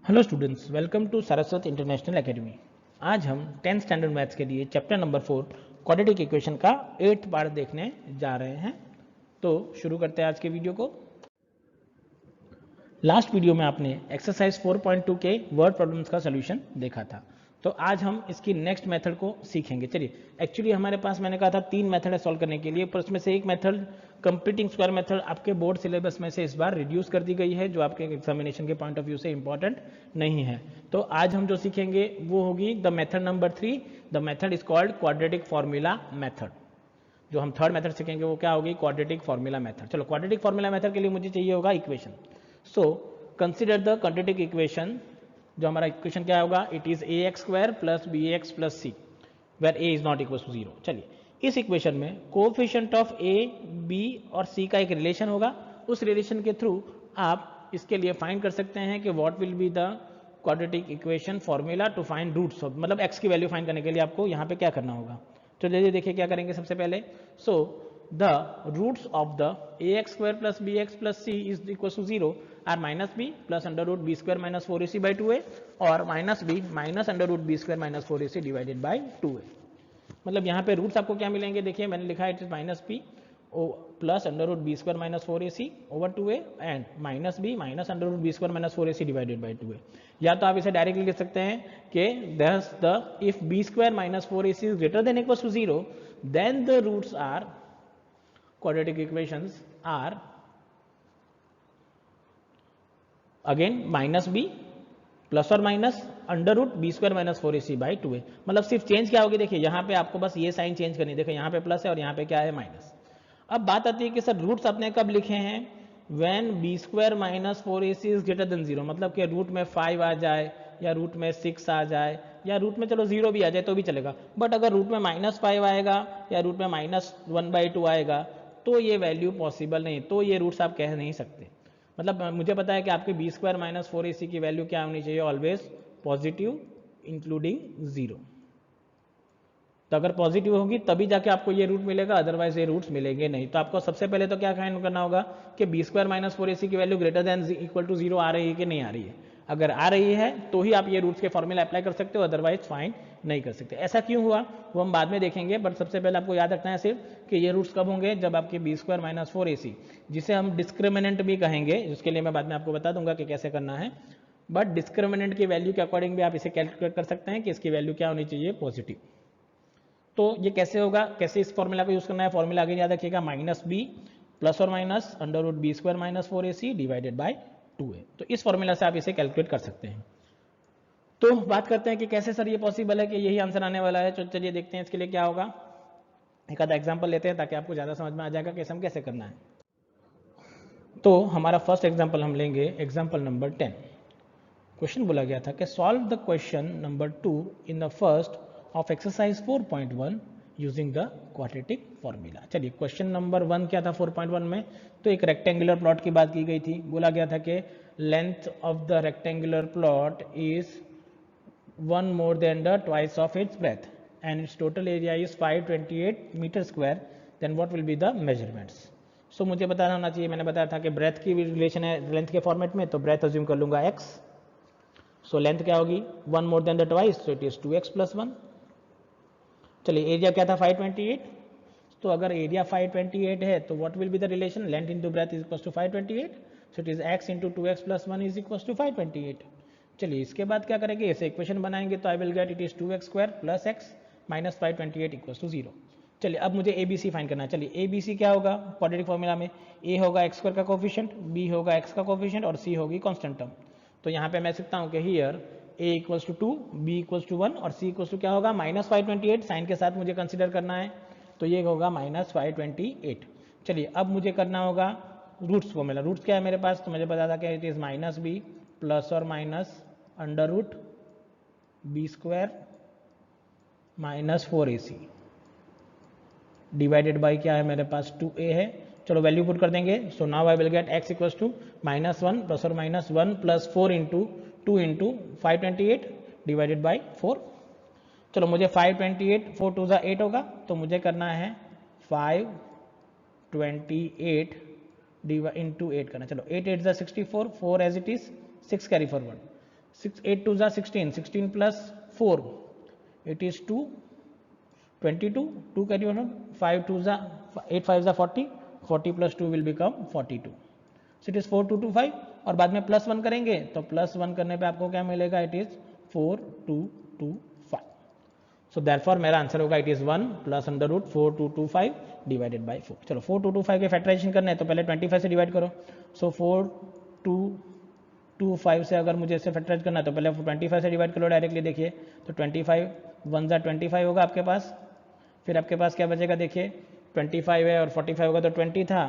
Hello students, welcome to Saraswat international academy. आज हम 10th standard maths के लिए चैप्टर नंबर 4 क्वाड्रेटिक इक्वेशन का 8th पार्ट देखने जा रहे हैं। तो शुरू करते हैं आज के वीडियो को। लास्ट वीडियो में आपने एक्सरसाइज 4.2 के वर्ड प्रॉब्लम्स का सोल्यूशन देखा था। तो आज हम इसकी नेक्स्ट मेथड को सीखेंगे। चलिए, एक्चुअली हमारे पास मैंने कहा था 3 मेथड है सॉल्व करने के लिए, पर उसमें से एक मेथड कंप्लीटिंग स्क्वायर मेथड आपके बोर्ड सिलेबस में से इस बार रिड्यूस कर दी गई है, जो आपके एग्जामिनेशन के पॉइंट ऑफ व्यू से इंपॉर्टेंट नहीं है। तो आज हम जो सीखेंगे वो होगी the method number 3। The method is called quadratic formula method. जो हम थर्ड मेथड सीखेंगे वो क्या होगी? Quadratic formula method. चलो, क्वाड्रेटिक फॉर्मूला मेथड के लिए मुझे चाहिए होगा equation. So consider the quadratic equation. जो हमारा इक्वेशन क्या होगा? It is a x square plus b x plus C where a is not equal to 0। चलिए, इस इक्वेशन में कोएफिशिएंट ऑफ ए, बी और सी का एक रिलेशन होगा। उस रिलेशन के थ्रू आप इसके लिए फाइंड कर सकते हैं कि what will be the quadratic equation formula to find roots of, मतलब एक्स की वैल्यू फाइंड करने के लिए आपको यहाँ पे क्या करना होगा। तो चलिए देखिए क्या करेंगे सबसे पहले। So the roots of the a x square plus b x plus c is equal to 0 are minus b plus under root b square minus 4ac by 2a और minus b minus under root b square minus 4ac divided by 2a। मतलब यहाँ पे roots आपको क्या मिलेंगे? देखिए मैंने लिखा है it is minus b plus under root b square minus 4ac over 2a and minus b minus under root b square minus 4ac divided by 2a। या तो आप इसे डायरेक्टली लिख सकते हैं कि thus the if b square minus 4ac is greater than equals to 0 then the roots are quadratic equations are again minus b plus और minus under root b square minus 4ac by 2a। मतलब सिर्फ change क्या होगी? देखिए यहाँ पे आपको बस ये साइन चेंज करनी है। देखो यहाँ पे प्लस है और यहाँ पे क्या है? माइनस। अब बात आती है कि सर रूट्स आपने कब लिखे हैं? When b square minus 4ac is greater than 0। मतलब कि रूट में 5 आ जाए या रूट में 6 आ जाए या रूट में चलो 0 भी आ जाए तो भी चलेगा, बट अगर रूट में -5 आएगा या रूट में -1/2 आएगा तो ये वैल्यू पॉसिबल नहीं, तो ये रूट्स आप कह नहीं सकते। मतलब मुझे पता है कि आपके बी स्क्वायर माइनस 4ac की वैल्यू क्या होनी चाहिए? Always positive including 0। तो अगर पॉजिटिव होगी तभी जाके आपको ये रूट मिलेगा, अदरवाइज ये रूट्स मिलेंगे नहीं। तो आपको सबसे पहले तो क्या फाइंड करना होगा कि बी स्क्वायर माइनस 4ac की value greater than equal to 0 आ रही है कि नहीं आ रही है। अगर आ रही है तो ही आप ये रूट्स के फॉर्मूला अप्लाई कर सकते हो, अदरवाइज फाइंड नहीं कर सकते। ऐसा क्यों हुआ वो हम बाद में देखेंगे, बट सबसे पहले आपको याद रखना है सिर्फ कि ये रूट्स कब होंगे? जब आपके बी स्क्वायर माइनस 4ac, जिसे हम डिस्क्रिमिनेंट भी कहेंगे, जिसके लिए मैं बाद में आपको बता दूंगा कि कैसे करना है, बट डिस्क्रिमिनेंट की वैल्यू के अकॉर्डिंग भी आप इसे कैलकुलेट कर सकते हैं कि इसकी वैल्यू क्या होनी चाहिए? पॉजिटिव। तो ये कैसे होगा? कैसे इस फॉर्मूला को यूज करना है? फॉर्मूला आगे याद रखिएगा, माइनस बी प्लस और minus under root b square minus 4ac divided by 2a। तो इस फॉर्मूला से आप इसे कैलकुलेट कर सकते हैं। तो बात करते हैं कि कैसे सर ये पॉसिबल है कि यही आंसर आने वाला है। तो चलिए देखते हैं इसके लिए क्या होगा। एक आधा एग्जाम्पल लेते हैं ताकि आपको ज़्यादा समझ में आ जाएगा कि हम कैसे करना है। तो हमारा फर्स्ट एग्जाम्पल हम लेंगे, एग्जाम्पल नंबर 10। क्वेश्चन बोला गया था कि solve the question number 2 in the first of exercise 4.1 using the quadratic formula. चलिए, क्वेश्चन नंबर 1 क्या था 4.1 में? तो एक रेक्टेंगुलर प्लॉट की बात की गई थी। बोला गया था कि length of the rectangular plot is 1 more than the twice of its breadth and its total area is 528 metre square, then what will be the measurements? So मुझे बताना होना चाहिए, मैंने बताया था कि ब्रेथ की रिलेशन है लेंथ के फॉर्मेट में, तो ब्रेथ अज्यूम कर लूंगा x। सो लेंथ क्या होगी? 1 more than the twice, so it is 2x plus 1। चलिए, एरिया क्या था? 528। तो अगर एरिया 528 है तो what will be the relation? Length into breadth is equal to 528, so it is x into 2x plus 1 is equal to 528। चलिए, इसके बाद क्या करेंगे? ऐसे इक्वेशन बनाएंगे तो I will get it is 2x square plus x minus 528 equals to 0। चलिए, अब मुझे ABC फाइंड करना है। चलिए, ABC क्या होगा क्वाड्रेटिक फॉर्मूला में? A होगा x स्क्वायर का कोफिशिएंट, B होगा x का कोफिशिएंट और C होगी कांस्टेंट टर्म। तो यहाँ पे मैं लिखता हूँ कि here A equals to 2, B equals to 1 और C इक्वल्स टू क्या होगा? माइनस 528। साइन के साथ मुझे कंसिडर करना है तो ये होगा माइनस 528। चलिए, अब मुझे करना होगा रूट्स फॉर्मूला। रूट्स क्या है मेरे पास? तो मुझे पता था कि it is minus b plus और minus under root b square minus 4ac divided by क्या है मेरे पास? 2a है। चलो वैल्यू पुट कर देंगे। So now I will get x equals to -1 plus और minus 1 plus 4 into 2 into 528 divided by 4। चलो, मुझे 528 4 2 8 होगा, तो मुझे करना है 528 इंटू 8 करना। चलो, 8 8 64, 4 as it is, 6 carry forward, 8 2 जा 16, 16 plus 4 it is 2 22, 2 carry forward, 5 2 जा 8 5 जा 40, 40 plus 2 will become 42, so it is 4225 और बाद में प्लस 1 करेंगे तो प्लस 1 करने पे आपको क्या मिलेगा, इट इज 4225। सो देयरफॉर मेरा आंसर होगा it is 1 plus under root 4225 divided by 4। चलो 4225 के फैक्टराइजेशन करने हैं तो पहले 25 से डिवाइड करो। सो 4225 से अगर मुझे इसे फैक्टराइज करना है तो पहले 25 से डिवाइड करो डायरेक्टली। देखिए तो 25 1 जा 25 होगा आपके पास, फिर आपके पास क्या बचेगा, देखिए 25 है और 45 होगा तो 20 था,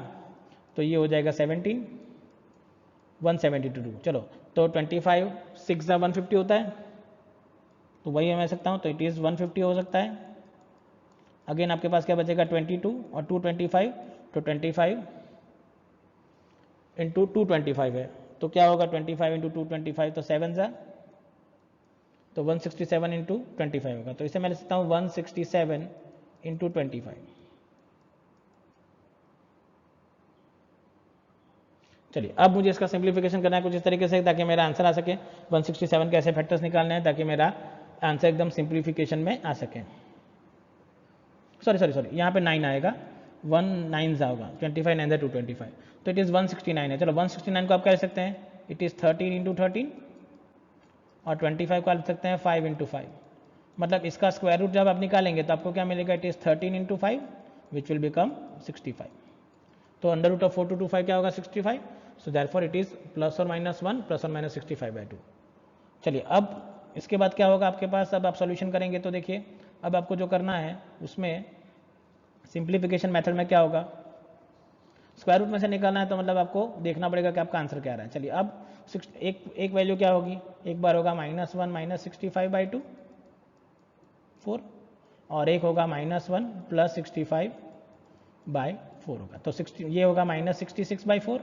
तो ये हो जाएगा 17 172। चलो तो 25 6 जा 150 होता है, तो वही मैं सकता हूँ, तो इट इज़ 150 हो सकता है। अगेन आपके पास क्या बचेगा 22 और 225, तो 25 इंटू 225 है, तो क्या होगा 25 इंटू 225, तो 7 जा, तो 167 इंटू 25 होगा, तो इसे मैं लिख सकता हूँ 167 इंटू 25। चलिए अब मुझे इसका सिंप्लीफिकेशन करना है कुछ इस तरीके से ताकि मेरा आंसर आ सके। 167 के ऐसे फैक्टर्स निकालने हैं ताकि मेरा आंसर एकदम सिंप्लीफिकेशन में आ सके। सॉरी यहाँ पे 9 आएगा, 1 9 होगा, 25 9 225, तो इट इज़ 169 है। चलो 169 को आप क्या लिख सकते हैं, इट इज़ 13 इंटू 13 और 25 को लिख सकते हैं 5 इंटू 5। मतलब इसका स्क्वायर रूट जब आप निकालेंगे तो आपको क्या मिलेगा, it is 13 into 5 which will become 65। तो अंडर रूट ऑफ 4225 क्या होगा 65, so therefore it is plus और माइनस 1 प्लस और माइनस 65/2। चलिए अब इसके बाद क्या होगा आपके पास, अब आप सॉल्यूशन करेंगे तो देखिए अब आपको जो करना है उसमें सिंप्लीफिकेशन मेथड में क्या होगा, स्क्वायर रूट में से निकालना है, तो मतलब आपको देखना पड़ेगा कि आपका आंसर क्या आ रहा है। चलिए अब एक वैल्यू क्या होगी, एक बार होगा -1 माइनस 65/2 4 और एक होगा -1 प्लस 65/4 होगा, तो 60 ये होगा -66/4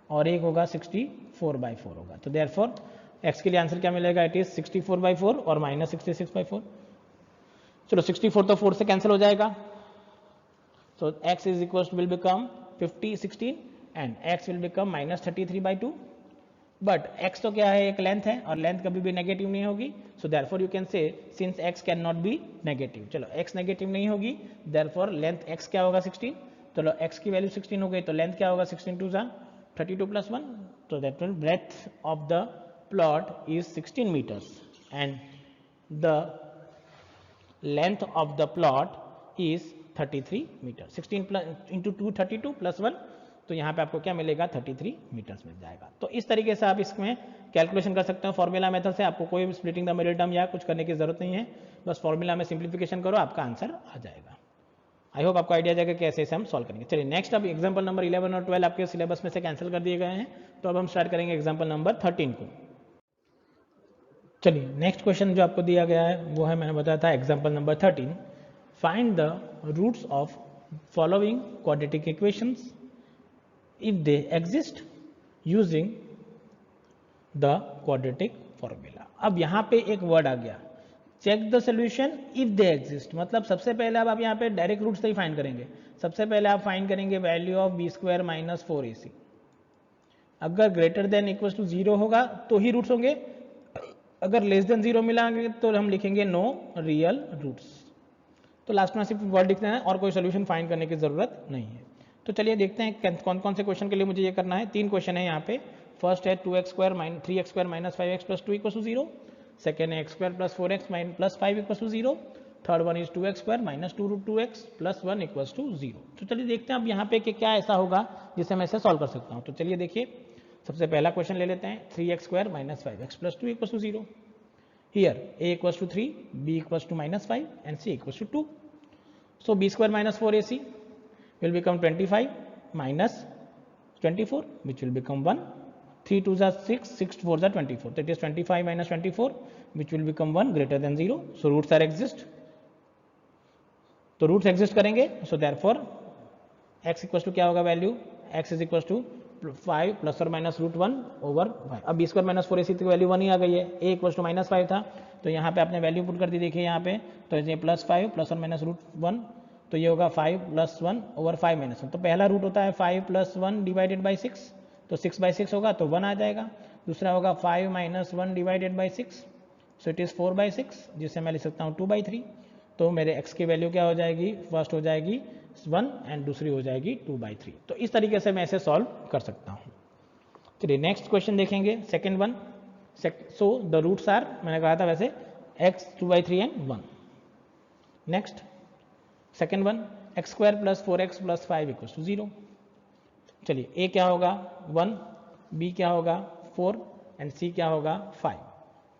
और एक होगा 64/4 होगा। तो देयरफॉर x के लिए आंसर क्या मिलेगा, इट इज 64/4 और -66/4। चलो 64 तो 4 से कैंसिल हो जाएगा, so x is equals to will become 50 16 and x will become -33/2, but x तो क्या है, एक लेंथ है और लेंथ कभी भी नेगेटिव नहीं होगी, सो देयरफॉर यू कैन से since x can not be negative. चलो x नेगेटिव नहीं होगी, देयरफॉर लेंथ x क्या होगा 16, चलो x की वैल्यू 16 हो गई तो लेंथ क्या होगा 16 2 जा 32 प्लस 1, तो that mean breadth of the plot is 16 metres and the length of the plot is 33 metre. 16 plus into 2 32 plus 1, तो यहाँ पे आपको क्या मिलेगा 33 मीटर्स मिल जाएगा। तो इस तरीके से आप इसमें कैलकुलेशन कर सकते हो फॉर्मूला मेथड से, आपको कोई स्प्लिटिंग द मिडिल टर्म या कुछ करने की जरूरत नहीं है, बस फॉर्मूला में सिंप्लीफिकेशन करो आपका आंसर आ जाएगा। आई होप आपको आइडिया जाएगा कैसे इसे हम सॉल्व करेंगे। चलिए नेक्स्ट, अब एग्जाम्पल नंबर 11 और 12 आपके सिलेबस में से कैंसिल कर दिए गए हैं, तो अब हम स्टार्ट करेंगे एग्जाम्पल नंबर 13 को। चलिए नेक्स्ट क्वेश्चन जो आपको दिया गया है वो है, मैंने बताया था example number 13, find the roots of following quadratic equations if they exist using the quadratic formula। अब यहाँ पे एक वर्ड आ गया, check the solution if they exist, मतलब सबसे पहले अब आप यहाँ पे डायरेक्ट रूट्स से ही फाइंड करेंगे। सबसे पहले आप फाइंड करेंगे value of b² minus 4ac, अगर ग्रेटर देन इक्वल टू 0 होगा तो ही रूट्स होंगे, अगर लेस देन 0 मिलाएंगे तो हम लिखेंगे नो रियल रूट्स। तो लास्ट में सिर्फ वर्ड लिखना है और कोई सोल्यूशन फाइंड करने की जरूरत नहीं है। तो चलिए देखते हैं कौन कौन से क्वेश्चन के लिए मुझे ये करना है। 3 क्वेश्चन है यहाँ पे। फर्स्ट है 2x² 3x² minus 5x plus 2 equal to 0, second है x² plus 4x plus 5 equal to 0, third one is 2x² minus 2√2x plus 1 equal to 0। तो चलिए देखते हैं अब यहाँ पे कि क्या ऐसा होगा जिससे मैं इसे सॉल्व कर सकता हूँ। तो चलिए देखिए सबसे पहला क्वेश्चन ले लेते हैं, 3x² minus 5x plus 2 equal to 0। Here a equal to 3, b equal to minus 5 and c equal to 2। So b² minus 4ac will become 25 minus 24 which will become 1, 3 2 are 6, 6 4 are 24, that is 25 minus 24 which will become 1 greater than 0, so roots are exist, तो roots exist करेंगे, so therefore x equal to क्या होगा value, x is equal to 5 plus और minus √1 over 5। अब b² minus 4ac की value 1 ही आ गई है, a equal to minus 5 था तो यहाँ पे आपने वैल्यू पुट कर दी, देखिए यहाँ पे, तो ये प्लस 5 प्लस और माइनस √1, तो ये होगा 5 प्लस 1 ओवर 5 माइनस 1। तो पहला रूट होता है 5 प्लस 1 डिवाइडेड बाई 6, तो 6/6 होगा तो 1 आ जाएगा। दूसरा होगा 5 minus 1 divided by 6, so it is 4/6, जिससे मैं लिख सकता हूँ 2/3। तो मेरे x की वैल्यू क्या हो जाएगी, फर्स्ट हो जाएगी 1 एंड दूसरी हो जाएगी 2/3। तो इस तरीके से मैं इसे सॉल्व कर सकता हूँ। चलिए नेक्स्ट क्वेश्चन देखेंगे, second one. So the roots are, मैंने कहा था वैसे, x 2/3 and 1। Next second one, x² + 4x + 5 = 0। चलिए a क्या होगा 1, b क्या होगा 4 एंड c क्या होगा 5।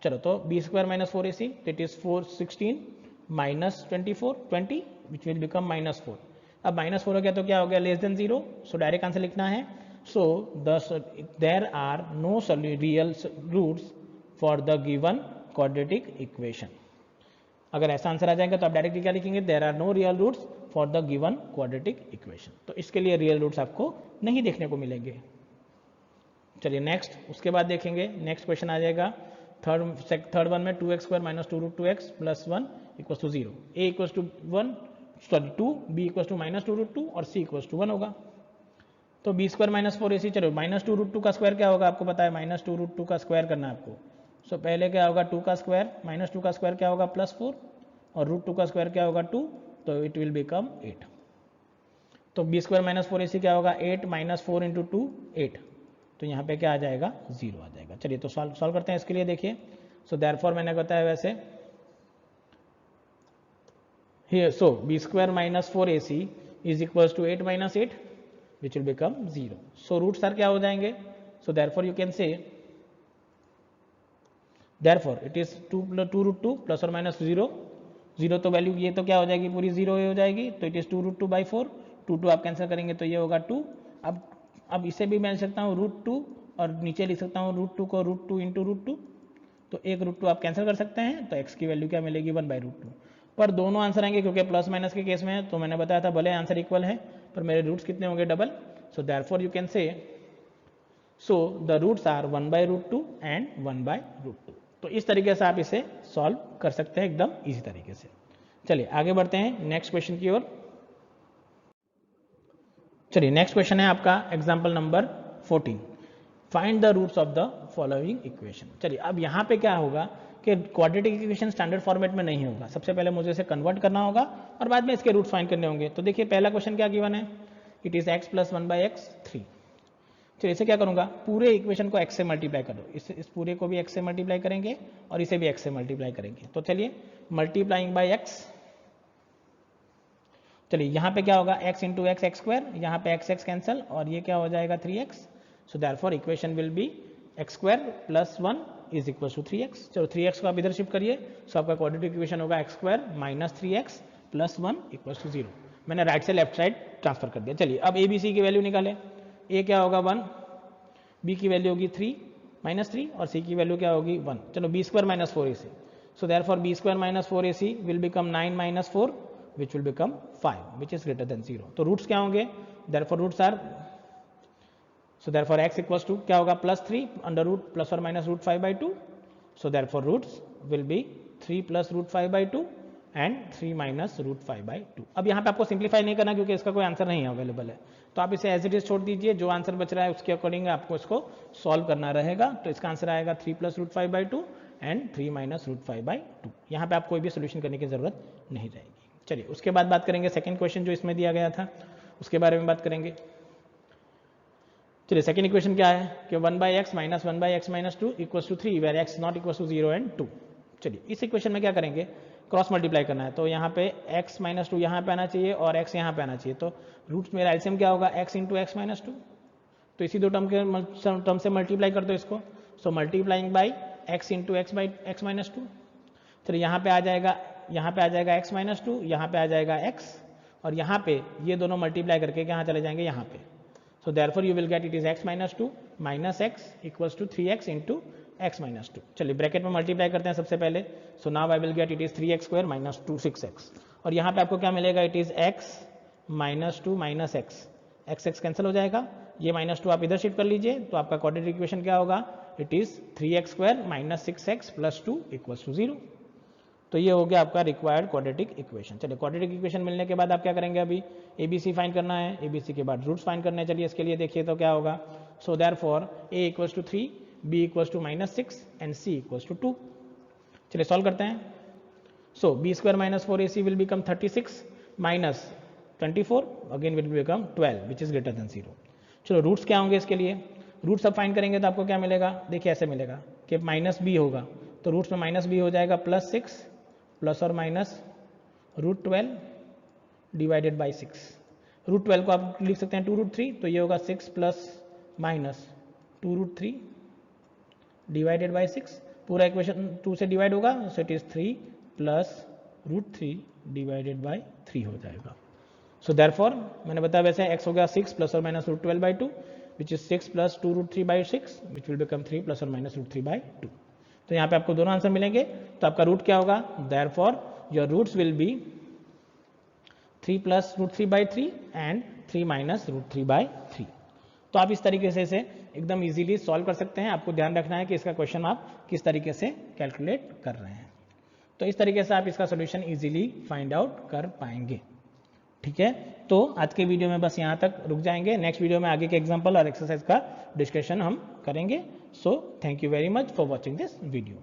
चलो तो b² - 4ac, that is 416 - 24 20, which will become -4। अब -4 हो गया तो क्या हो गया, लेस देन 0, सो डायरेक्ट आंसर लिखना है। So there are no real roots for the given quadratic equation. अगर ऐसा आंसर आ जाएगा तो आप डायरेक्टली क्या लिखेंगे, there are no real roots for the given quadratic equation. तो इसके लिए रियल रूट्स आपको नहीं देखने को मिलेंगे। चलिए नेक्स्ट, उसके बाद देखेंगे नेक्स्ट क्वेश्चन आ जाएगा थर्ड वन में 2x² - 2√2x + 1 = 0, a = 1 sorry 2, b = -2√2 और c = 1 होगा। तो b² - 4ac, चलो -2√2 का स्क्वायर क्या होगा आपको पता है, -2√2 का स्क्वायर करना है आपको। सो पहले क्या होगा 2 का स्क्वायर, -2 का स्क्वायर क्या होगा +4 और √2 का स्क्वायर क्या होगा 2, तो इट विल बिकम 8। तो b² - 4ac क्या होगा 8 - 4 × 2 8, तो यहाँ पे क्या आ जाएगा 0 आ जाएगा। चलिए तो सॉल्व करते हैं इसके लिए। देखिए सो देयरफॉर मैंने बताया वैसे here, so b² - 4ac = 8 - 8 which will become 0. So roots are क्या हो जाएंगे, so therefore you can say therefore it is 2√2 plus or minus 0, 0 तो वैल्यू ये तो क्या हो जाएगी पूरी 0 हो जाएगी, तो इट इज 2√2/4, 2 आप कैंसिल करेंगे तो ये होगा 2। अब इसे भी मैं लिख सकता हूँ √2 और नीचे लिख सकता हूँ √2 को √2 × √2, तो एक √2 आप कैंसिल कर सकते हैं, तो x की वैल्यू क्या मिलेगी 1/√2। पर दोनों आंसर आएंगे क्योंकि प्लस माइनस के केस में है, तो मैंने बताया था भले आंसर इक्वल है पर मेरे रूट्स कितने होंगे double. So therefore you can say so the roots are 1/√2 and 1/√2। तो इस तरीके से आप इसे सॉल्व कर सकते हैं एकदम इजी तरीके से। चलिए आगे बढ़ते हैं नेक्स्ट क्वेश्चन की ओर। चलिए नेक्स्ट क्वेश्चन है आपका example number 14, find the roots of the following equation. चलिए अब यहाँ पे क्या होगा कि क्वाड्रेटिक इक्वेशन स्टैंडर्ड फॉर्मेट में नहीं होगा, सबसे पहले मुझे इसे कन्वर्ट करना होगा और बाद में इसके रूट्स फाइंड करने होंगे। तो देखिए पहला क्वेश्चन क्या गिवन है, इट इज x + 1/x 3। चलिए इसे क्या करूंगा, पूरे इक्वेशन को x से मल्टीप्लाई करो, इस पूरे को भी x से मल्टीप्लाई करेंगे और इसे भी x से मल्टीप्लाई करेंगे। तो चलिए मल्टीप्लाइंग बाय x, चलिए यहाँ पे क्या होगा x × x x², यहाँ पे x कैंसिल और ये क्या हो जाएगा 3x। So therefore equation will be x² + 1 = 3x। चलो 3x को आप इधर शिफ्ट करिए, सो आपका क्वाड्रेटिक इक्वेशन होगा x² - 3x + 1 = 0। मैंने राइट से लेफ्ट साइड ट्रांसफर कर दिया। चलिए अब a b c की वैल्यू निकालें, a क्या होगा 1, b की वैल्यू होगी 3 -3 और c की वैल्यू क्या होगी 1। चलो b² - 4ac, so therefore b² - 4ac will become 9 - 4 which will become 5 which is greater than 0। तो रूट्स क्या होंगे, therefore roots are, so therefore x = क्या होगा +3 √ ±√5/2, so therefore roots will be 3 + √5/2 and 3 - √5/2। अब यहाँ पे आपको सिंप्लीफाई नहीं करना क्योंकि इसका कोई आंसर नहीं अवेलेबल है, तो आप इसे एज इट इज छोड़ दीजिए, जो आंसर बच रहा है उसके अकॉर्डिंग आपको इसको सॉल्व करना रहेगा। तो इसका आंसर आएगा 3 + √5/2 एंड 3 - √5/2। यहाँ पे आप कोई भी सोल्यूशन करने की जरूरत नहीं रहेगी। चलिए उसके बाद बात करेंगे सेकंड क्वेश्चन जो इसमें दिया गया था, उसके बारे में बात करेंगे। चलिए सेकंड इक्वेशन क्या है कि 1/x - 1/x - 2 = 3 where x not = 0 and 2। चलिए इस इक्वेशन में क्या करेंगे, क्रॉस मल्टीप्लाई करना है, तो यहाँ पे x - 2 यहाँ पे आना चाहिए और x यहाँ पे आना चाहिए। तो रूट्स मेरा एलसीएम क्या होगा x × x - 2, तो इसी दो टर्म से मल्टीप्लाई कर दो इसको। सो मल्टीप्लाइंग बाई x × x - 2। चलिए यहाँ पे आ जाएगा x - 2, यहाँ पे आ जाएगा x और यहाँ पे ये दोनों मल्टीप्लाई करके यहाँ चले जाएंगे यहाँ पे। सो therefore you will get it is x - 2 - x = 3x × x - 2। चलिए ब्रैकेट में मल्टीप्लाई करते हैं सबसे पहले। सो now I will get it is 3x² - 2 6x और यहाँ पे आपको क्या मिलेगा, it is x - 2 - x, x cancel हो जाएगा, ये -2 आप इधर शिफ्ट कर लीजिए, तो आपका क्वाड्रेटिक इक्वेशन क्या होगा, इट इज 3x² - 6x + 2 = 0। तो ये हो गया आपका रिक्वायर्ड क्वाड्रेटिक इक्वेशन। चलिए क्वाड्रेटिक इक्वेशन मिलने के बाद आप क्या करेंगे, अभी ABC फाइंड करना है, ABC के बाद रूट्स फाइंड करने हैं। चलिए इसके लिए देखिए तो क्या होगा, so therefore a = 3 b equals to -6 and c equals to 2। चलिए सॉल्व करते हैं। So b square minus 4ac will become 36 minus 24 again will become 12 which is greater than 0। चलो रूट्स क्या होंगे इसके लिए, रूट्स अब फाइंड करेंगे तो आपको क्या मिलेगा, देखिए ऐसे मिलेगा कि माइनस बी होगा तो रूट्स में माइनस बी हो जाएगा +6 प्लस और माइनस √12 डिवाइडेड बाई 6। √12 को आप लिख सकते हैं 2√3, तो ये होगा 6 प्लस माइनस 2√3 डिवाइडेड बाई 6। पूरा इक्वेशन 2 से डिवाइड होगा सो it is 3 plus √3 divided by 3 हो जाएगा। सो देयरफॉर मैंने बताया वैसे x हो गया 6 प्लस और minus √12/2 which is 6 plus 2√3/6 which will become 3 plus और माइनस √3/2। तो यहाँ पे आपको दोनों आंसर मिलेंगे। तो आपका रूट क्या होगा, therefore your roots will be 3 plus √3/3 and 3 minus √3/3। तो आप इस तरीके से इसे एकदम इजीली सॉल्व कर सकते हैं। आपको ध्यान रखना है कि इसका क्वेश्चन आप किस तरीके से कैलकुलेट कर रहे हैं। तो इस तरीके से आप इसका सोल्यूशन इजीली फाइंड आउट कर पाएंगे। ठीक है, तो आज के वीडियो में बस यहाँ तक रुक जाएंगे। नेक्स्ट वीडियो में आगे के एग्जाम्पल और एक्सरसाइज का डिस्कशन हम करेंगे। So thank you very much for watching this video.